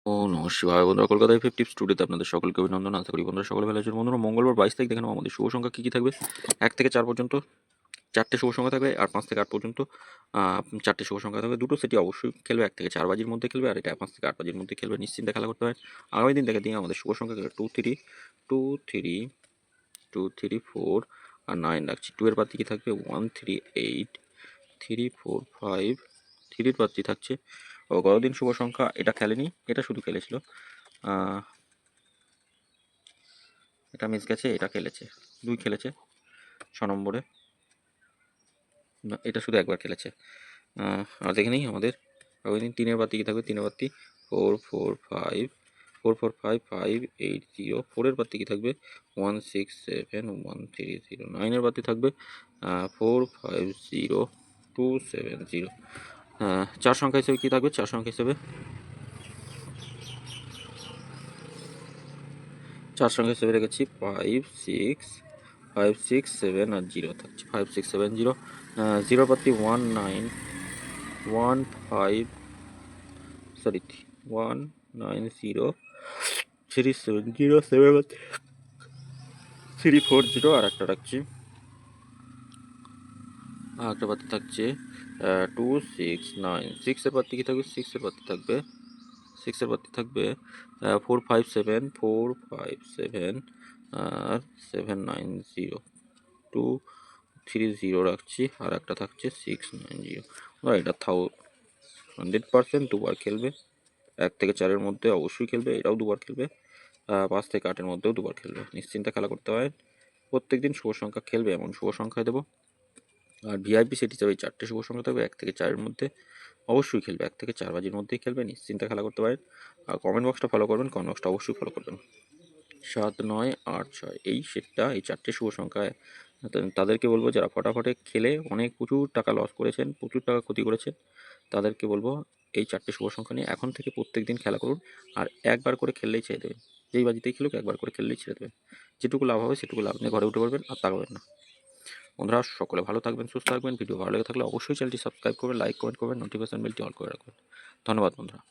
ও নমস্কার বন্ধুরা, কলকাতায় ফিফ টিপস টুডেতে আপনাদের সকলকে অভিনন্দন। আশা করি বন্ধুরা সকলে ভালো আছেন। বন্ধুরা, মঙ্গলবার 22 তারিখ দেখেন আমাদের শুভ সংখ্যা কী কী থাকবে। 1 থেকে 4 পর্যন্ত 4টে শুভ সংখ্যা থাকবে, আর 5 থেকে 8 পর্যন্ত 4টে শুভ সংখ্যা থাকবে। দুটো সেটি অবশ্যই খেলবে, 1 থেকে 4 বাজির মধ্যে খেলবে, আর এটা 5 থেকে 8 বাজির মধ্যে খেলবে। নিশ্চিন্তে খেলা করতে হয়। আগামী দিন দেখে দিন আমাদের শুভ সংখ্যা 2 3 আর 9 রাখছি। 2 এর পাত্রী কি থাকবে 1 3 8 3 4 5। 3 এর পাত্রী থাকছে ও গতদিন শুভ সংখ্যা এটা খেলেনি, এটা শুধু খেলেছিল। এটা মিস গেছে, এটা খেলেছে 2 খেলেছে 6 নম্বরে। না, এটা শুধু একবার খেলেছে। আর দেখে নিই আমাদের ওই দিন 3 এর বাতি কি থাকবে। 3 এর বাতি 4 4 5 4 4 5 5 8 0। 4 এর বাতি কি থাকবে 1 6 7 1 3 0। 9 এর বাতি থাকবে 4 5 0 2 7 0। 4 সংখ্যা হিসেবে কি থাকবে, 4 সংখ্যা হিসেবে 4 সংখ্যা হিসেবে রেখেছি 5 6 7 আর 0 থাকছে। 5 6 7 0। 0 পাতি 1 9 1 5 সরি 1 9 0 3 7 0 7 পাতি 3 4 0। আর একটা রাখছি, আর একটা পাতি থাকছে 2 6 9। 6 এর পাতি কি থাকবে, 6 এর পাতি থাকবে 6 এর পাতি থাকবে 4 5 7 4 5 7 আর 7 9 0 2 3 0 রাখছি। আর একটা থাকছে 6 9 0। এটা 100% দুবার খেলবে। 1 থেকে 4-এর মধ্যে অবশ্যই খেলবে, এটাও দুবার খেলবে। 5 থেকে 8-এর মধ্যেও দুবার খেলবে। নিশ্চিন্তে খেলা করতে হয়। প্রত্যেক দিন শুভ সংখ্যা খেলবে এমন শুভ সংখ্যায় দেবো। আর ভিআইপি সেট হিসাবে 4টে শুভ সংখ্যা থাকবে, 1 থেকে 4-এর মধ্যে অবশ্যই খেলবে। 1 থেকে 4 বাজির মধ্যেই খেলবে, নিশ্চিন্তে খেলা করতে পারেন। আর কমেন্ট বক্সটা ফলো করবেন, কমেন্ট বক্সটা অবশ্যই ফলো করবেন। 7 9 8 6 এই সেটটা, এই 4টে শুভ সংখ্যায় তাদেরকে বলবো যারা ফটাফটে খেলে অনেক প্রচুর টাকা লস করেছেন, প্রচুর টাকা ক্ষতি করেছেন, তাদেরকে বলবো এই 4টে শুভ সংখ্যা নিয়ে এখন থেকে প্রত্যেক দিন খেলা করুন। আর একবার করে খেললেই ছেড়ে দেবেন। যেই বাজিতেই খেলুক একবার করে খেললেই ছেড়ে দেবেন। যেটুকু লাভ হবে সেটুকু লাভ নিয়ে ঘরে উঠে পড়বেন, আর তাকাবেন না। বন্ধুরা, সকলে ভালো থাকবেন, সুস্থ থাকবেন। ভিডিও ভালো লেগে থাকলে অবশ্যই চ্যানেলটি সাবস্ক্রাইব করবেন, লাইক কমেন্ট করবেন, নোটিফিকেশন বেলটি অল করে রাখবেন। ধন্যবাদ বন্ধুরা।